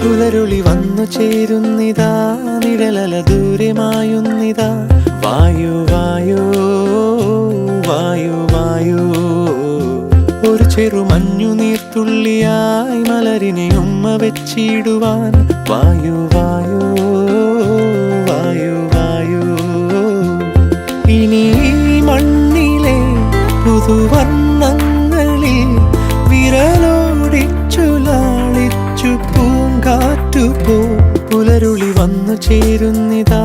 പുലരുളി വന്നു ചേരുന്നിതാ, നിഴലല ദൂരെ മായുന്നിതാ. വായു വായു വായു വായു, ഒരു ചെറു മഞ്ഞു നീർത്തുള്ളിയായി മലരിനെ ഉമ്മ വെച്ചിടുവാൻ. വായു വായു വായു വായു, ഇനി മണ്ണിലെ പുതുവർണ്ണങ്ങളിൽ വിരലോടിച്ചു ലാളിച്ചു പൂങ്കാറ്റുപോ. പുലരുളി വന്നു ചേരുന്നിതാ,